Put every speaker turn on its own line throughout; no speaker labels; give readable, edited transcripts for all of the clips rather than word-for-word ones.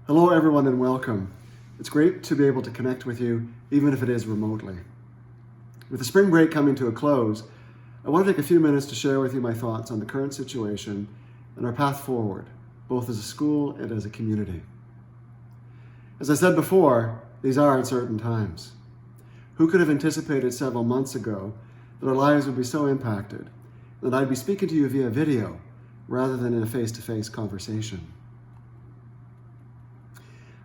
Hello everyone and welcome. It's great to be able to connect with you, even if it is remotely. With the spring break coming to a close, I want to take a few minutes to share with you my thoughts on the current situation and our path forward, both as a school and as a community. As I said before, these are uncertain times. Who could have anticipated several months ago that our lives would be so impacted, that I'd be speaking to you via video rather than in a face-to-face conversation?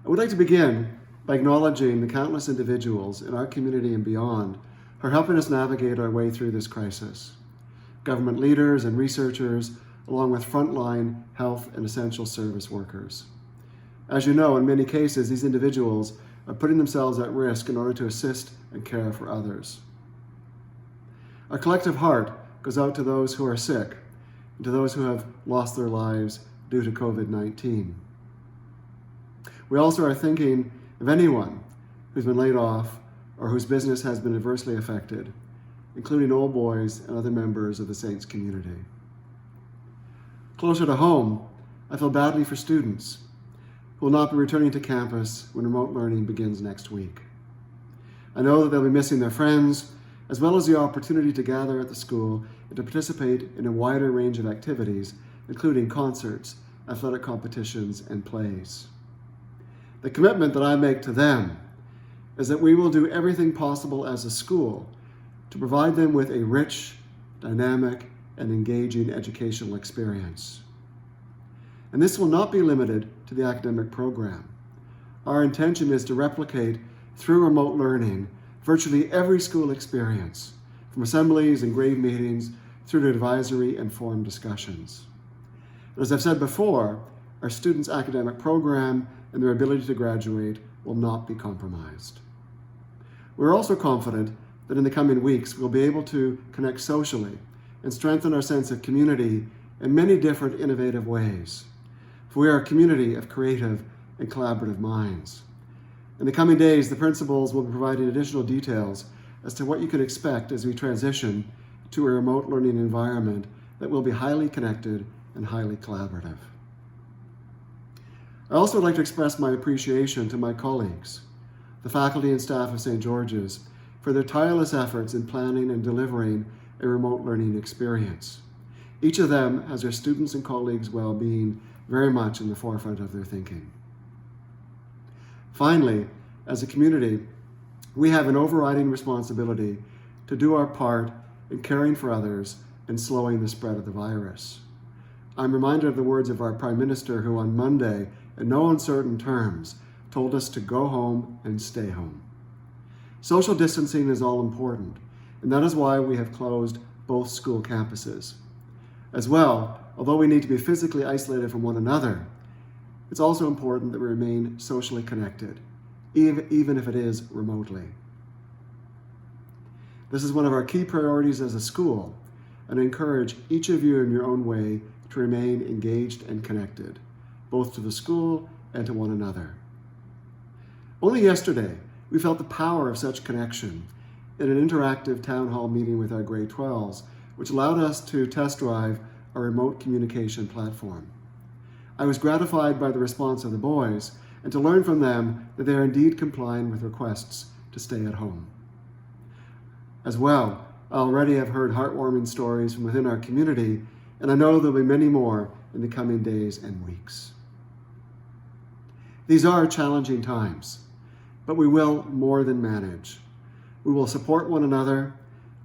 I would like to begin by acknowledging the countless individuals in our community and beyond who are helping us navigate our way through this crisis. Government leaders and researchers, along with frontline health and essential service workers. As you know, in many cases, these individuals are putting themselves at risk in order to assist and care for others. Our collective heart goes out to those who are sick and to those who have lost their lives due to COVID-19. We also are thinking of anyone who's been laid off or whose business has been adversely affected, including old boys and other members of the Saints community. Closer to home, I feel badly for students who will not be returning to campus when remote learning begins next week. I know that they'll be missing their friends, as well as the opportunity to gather at the school and to participate in a wider range of activities, including concerts, athletic competitions, and plays. The commitment that I make to them is that we will do everything possible as a school to provide them with a rich, dynamic, and engaging educational experience. And this will not be limited to the academic program. Our intention is to replicate, through remote learning, virtually every school experience, from assemblies and grade meetings through to advisory and forum discussions. And as I've said before, our students' academic program and their ability to graduate will not be compromised. We're also confident that in the coming weeks, we'll be able to connect socially and strengthen our sense of community in many different innovative ways. For we are a community of creative and collaborative minds. In the coming days, the principals will be providing additional details as to what you can expect as we transition to a remote learning environment that will be highly connected and highly collaborative. I also would like to express my appreciation to my colleagues, the faculty and staff of St. George's, for their tireless efforts in planning and delivering a remote learning experience. Each of them has their students' and colleagues' well-being very much in the forefront of their thinking. Finally, as a community, we have an overriding responsibility to do our part in caring for others and slowing the spread of the virus. I'm reminded of the words of our Prime Minister, who on Monday, in no uncertain terms, told us to go home and stay home. Social distancing is all important, and that is why we have closed both school campuses. As well, although we need to be physically isolated from one another, it's also important that we remain socially connected, even if it is remotely. This is one of our key priorities as a school, and I encourage each of you in your own way to remain engaged and connected, both to the school and to one another. Only yesterday, we felt the power of such connection in an interactive town hall meeting with our grade 12s, which allowed us to test drive our remote communication platform. I was gratified by the response of the boys and to learn from them that they are indeed complying with requests to stay at home. As well, I already have heard heartwarming stories from within our community, and I know there'll be many more in the coming days and weeks. These are challenging times, but we will more than manage. We will support one another,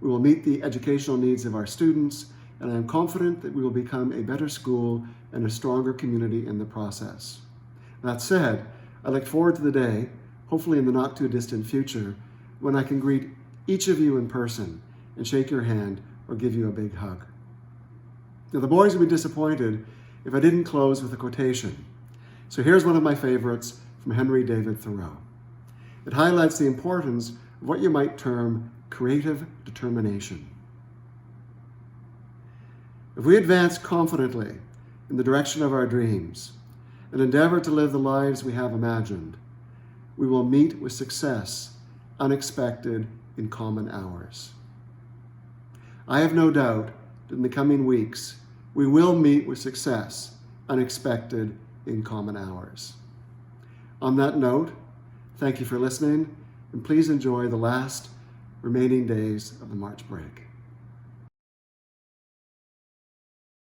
we will meet the educational needs of our students, and I am confident that we will become a better school and a stronger community in the process. That said, I look forward to the day, hopefully in the not too distant future, when I can greet each of you in person and shake your hand or give you a big hug. Now, the boys would be disappointed if I didn't close with a quotation. So here's one of my favorites from Henry David Thoreau. It highlights the importance of what you might term creative determination. If we advance confidently in the direction of our dreams and endeavor to live the lives we have imagined, we will meet with success unexpected in common hours. I have no doubt that in the coming weeks, we will meet with success unexpected in common hours. On that note, thank you for listening, and please enjoy the last remaining days of the March break.